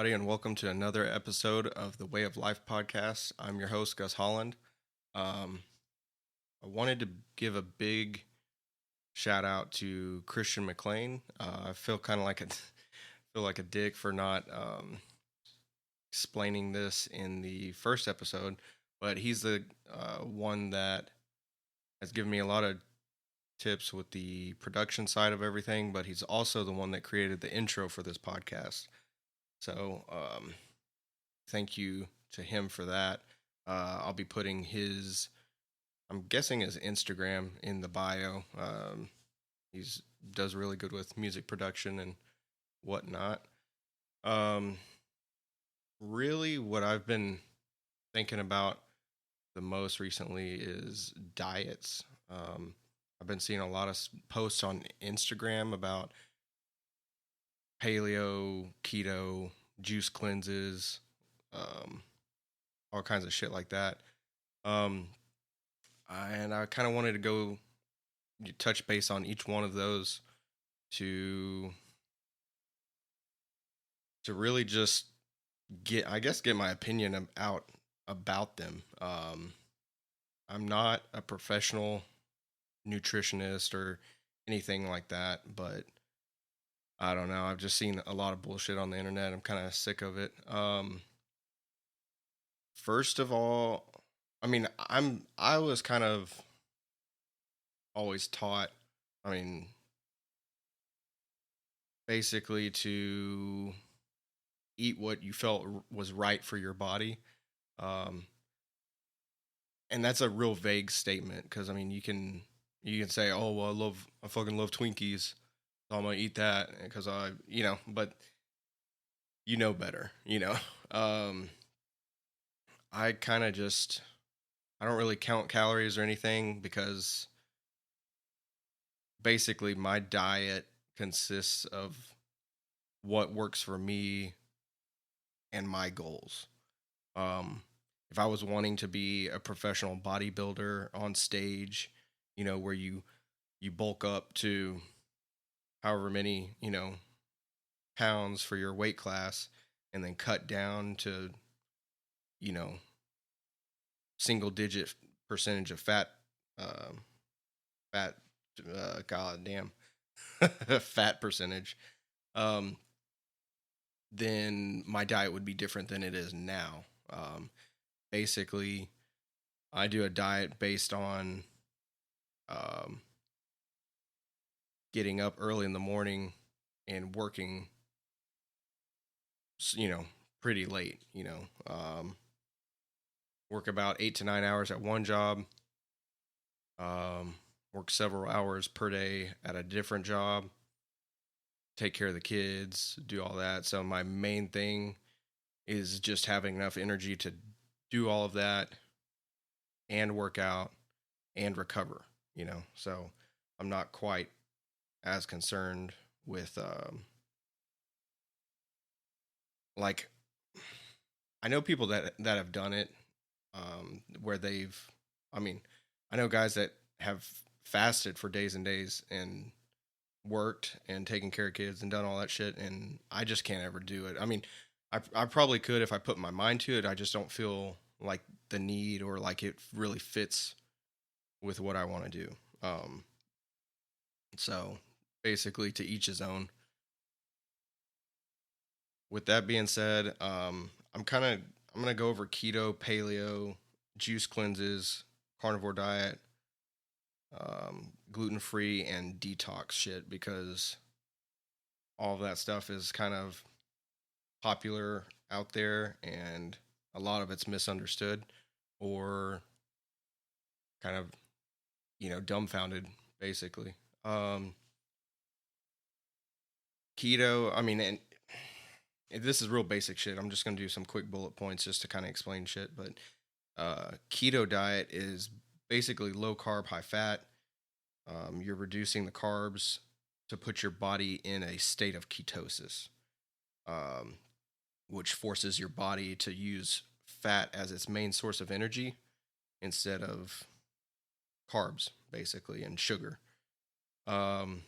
everybody, and welcome to another episode of the Way of Life podcast. I'm your host, Gus Holland. Um, I wanted to give a big shout out to Christian McLean. I feel kind of like a feel like a dick for not explaining this in the first episode, but he's the one that has given me a lot of tips with the production side of everything. But he's also the one that created the intro for this podcast. So thank you to him for that. I'll be putting I'm guessing his Instagram in the bio. He's does really good with music production and whatnot. Um, Really, what I've been thinking about the most recently is diets. I've been seeing a lot of posts on Instagram about paleo, keto, juice cleanses, um, all kinds of shit like that. Um, and I kind of wanted to go touch base on each one of those to really just get my opinion out about them. I'm not a professional nutritionist or anything like that, but I don't know. I've just seen a lot of bullshit on the internet. I'm kind of sick of it. First of all, I was kind of always taught, I mean, basically to eat what you felt was right for your body. Um, and that's a real vague statement because I mean you can say, oh well, I fucking love Twinkies, so I'm gonna eat that because but you know better, you know. Um, I kind of just I don't really count calories or anything because basically my diet consists of what works for me and my goals. Um, if I was wanting to be a professional bodybuilder on stage, where you bulk up to however many, pounds for your weight class and then cut down to, you know, single digit percentage of um, fat, god damn, fat percentage, um, then my diet would be different than it is now. Basically, I do a diet based on um, getting up early in the morning and working, you know, pretty late, work about 8 to 9 hours at one job, work several hours per day at a different job, take care of the kids, do all that. So my main thing is just having enough energy to do all of that and work out and recover, So I'm not quite as concerned with like I know people that have done it where I mean, I know guys that have fasted for days and days and worked and taken care of kids and done all that shit, and I just can't ever do it. I mean, I probably could if I put my mind to it. I just don't feel like the need or like it really fits with what I want to do. So basically, to each his own. With that being said, I'm gonna go over keto, paleo, juice cleanses, carnivore diet, gluten free, and detox shit because all of that stuff is kind of popular out there and a lot of it's misunderstood or kind of dumbfounded basically. Keto, I mean, and this is real basic shit. I'm just going to do some quick bullet points just to kind of explain shit, but keto diet is basically low carb, high fat. You're reducing the carbs to put your body in a state of ketosis, um, which forces your body to use fat as its main source of energy instead of carbs, basically, and sugar. Um,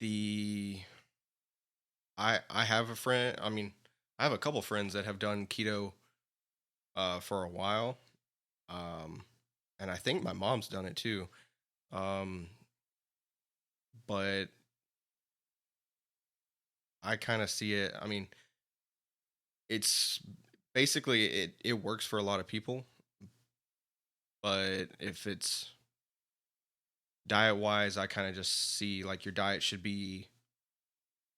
the I have a friend. I mean, I have a couple friends that have done keto for a while. Um, and I think my mom's done it too. Um, but I kind of see it. I mean, it's basically it works for a lot of people, but if it's diet wise, I kind of just see like your diet should be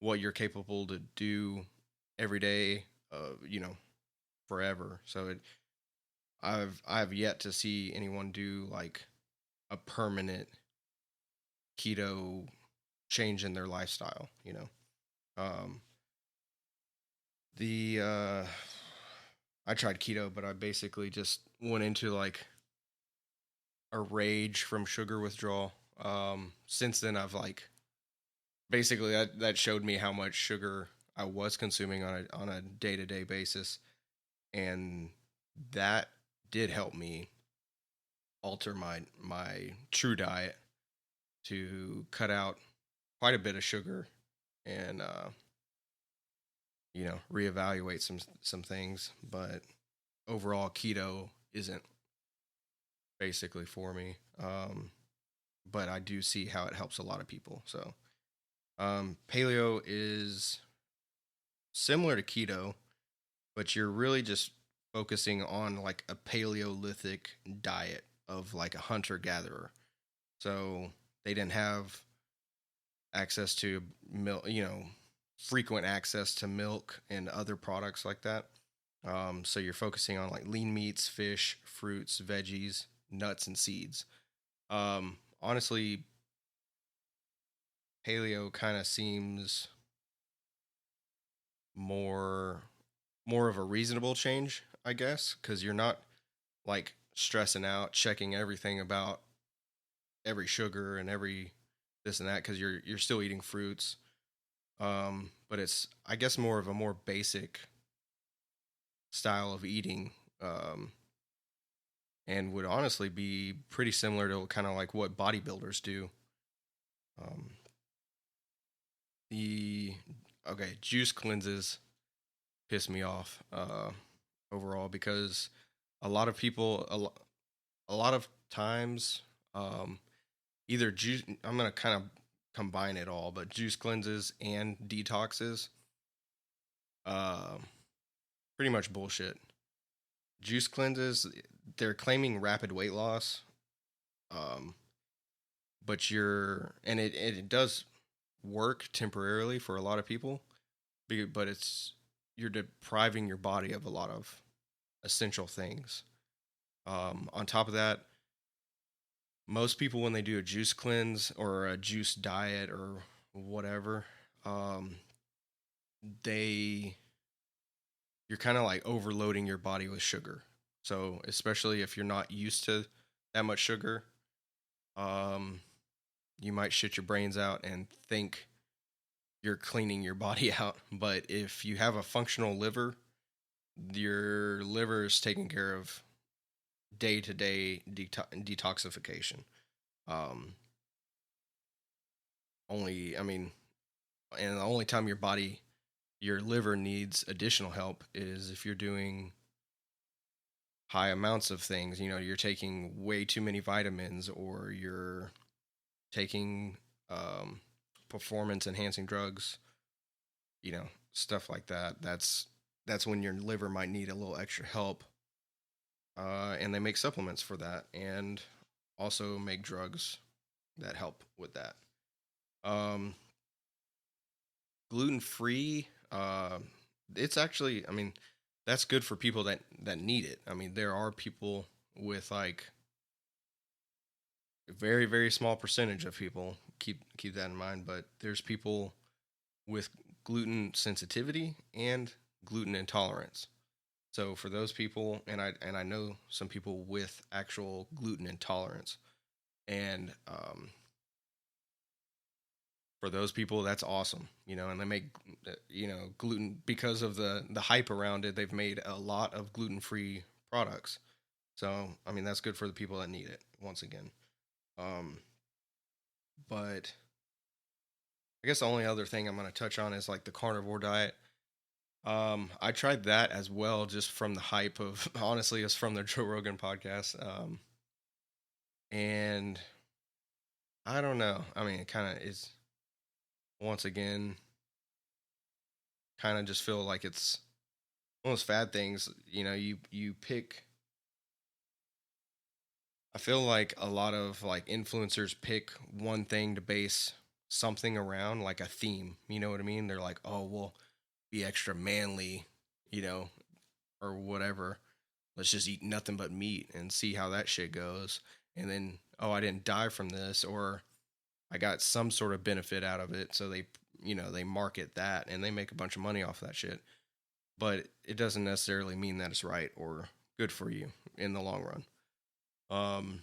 what you're capable to do every day, forever. So I've yet to see anyone do like a permanent keto change in their lifestyle. Um, the I tried keto, but I basically just went into like a rage from sugar withdrawal. Since then, I've like basically that showed me how much sugar I was consuming on a day to day basis, and that did help me alter my true diet to cut out quite a bit of sugar and reevaluate some things. But overall, keto isn't basically for me. But I do see how it helps a lot of people. So paleo is similar to keto, but you're really just focusing on like a Paleolithic diet of like a hunter gatherer. So they didn't have access to milk, frequent access to milk and other products like that. So you're focusing on like lean meats, fish, fruits, veggies, nuts, and seeds. Honestly, paleo kind of seems more more of a reasonable change, I guess, because you're not like stressing out, checking everything about every sugar and every this and that because you're still eating fruits. But it's I guess more of a more basic style of eating, and would honestly be pretty similar to kind of like what bodybuilders do. Um, the okay juice cleanses piss me off overall because a lot of people a lot of times um, either juice I'm gonna kind of combine it all, but juice cleanses and detoxes uh, pretty much bullshit. Juice cleanses, they're claiming rapid weight loss, um, but it does work temporarily for a lot of people, but you're depriving your body of a lot of essential things. On top of that, most people when they do a juice cleanse or a juice diet or whatever, um, they you're kind of like overloading your body with sugar. So especially if you're not used to that much sugar, um, you might shit your brains out and think you're cleaning your body out. But if you have a functional liver, your liver is taking care of day to day detoxification. Um, I mean, and the only time your liver needs additional help is if you're doing high amounts of things. You're taking way too many vitamins or you're taking um, performance enhancing drugs, stuff like that. That's when your liver might need a little extra help. And they make supplements for that and also make drugs that help with that. Um, Gluten free, it's actually, I mean, that's good for people that need it. I mean, there are people with like a very very small percentage of people keep that in mind, but there's people with gluten sensitivity and gluten intolerance. So for those people, and I know some people with actual gluten intolerance, and for those people, that's awesome. And they make gluten because of the hype around it. They've made a lot of gluten free products. So I mean, that's good for the people that need it. Once again, um, but I guess the only other thing I'm going to touch on is like the carnivore diet. I tried that as well, just from the hype of honestly, it's from the Joe Rogan podcast. And I don't know. I mean, it kind of is once again kind of just feel like it's one of those fad things. You know, you pick. I feel like a lot of like influencers pick one thing to base something around, like a theme. You know what I mean? They're like, oh, well, be extra manly, you know, or whatever. Let's just eat nothing but meat and see how that shit goes. And then, oh, I didn't die from this, or I got some sort of benefit out of it. So they, they market that and they make a bunch of money off that shit. But it doesn't necessarily mean that it's right or good for you in the long run. Um,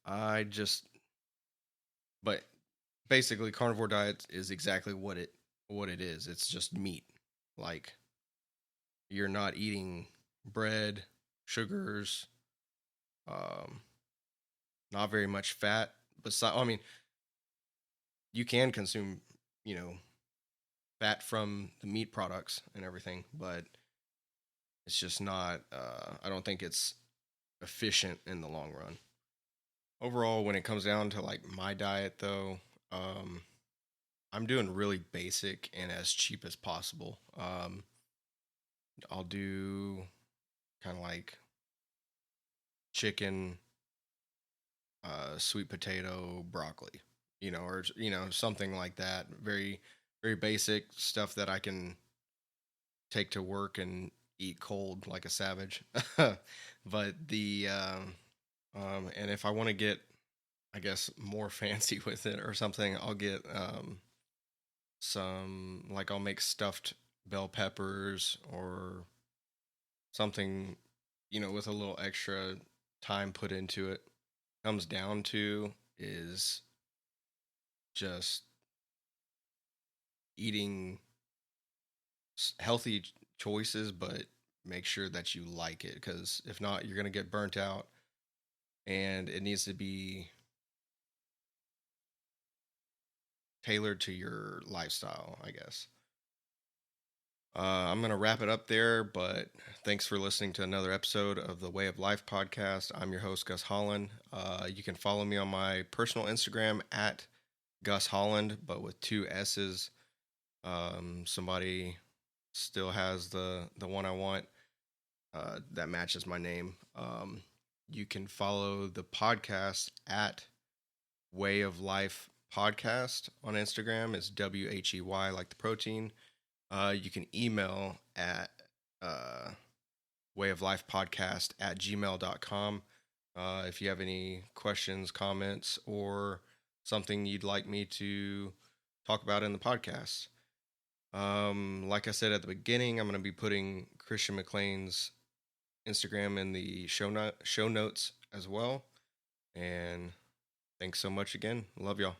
I just, but basically, carnivore diet is exactly what it is. It's just meat. Like you're not eating bread, sugars, um, not very much fat. Besides, I mean, you can consume, you know, fat from the meat products and everything, but it's just not. I don't think it's efficient in the long run. Overall, when it comes down to like my diet, though, um, I'm doing really basic and as cheap as possible. I'll do kind of like chicken, sweet potato, broccoli, or something like that. Very, very basic stuff that I can take to work and eat cold like a savage. But and if I want to get, I guess, more fancy with it or something, I'll get some, like, I'll make stuffed bell peppers or something, with a little extra time put into it. Comes down to is just eating healthy choices, but make sure that you like it, because if not, you're going to get burnt out, and it needs to be tailored to your lifestyle, I guess. I'm going to wrap it up there, but thanks for listening to another episode of the Way of Life podcast. I'm your host, Gus Holland. You can follow me on my personal Instagram at Gus Holland, but with two S's. Somebody still has the one I want that matches my name. You can follow the podcast at Way of Life Podcast on Instagram. It's WHEY, like the protein. You can email at wayoflifepodcast@gmail.com if you have any questions, comments, or something you'd like me to talk about in the podcast. Like I said at the beginning, I'm going to be putting Christian McLean's Instagram in the show notes as well. And thanks so much again. Love y'all.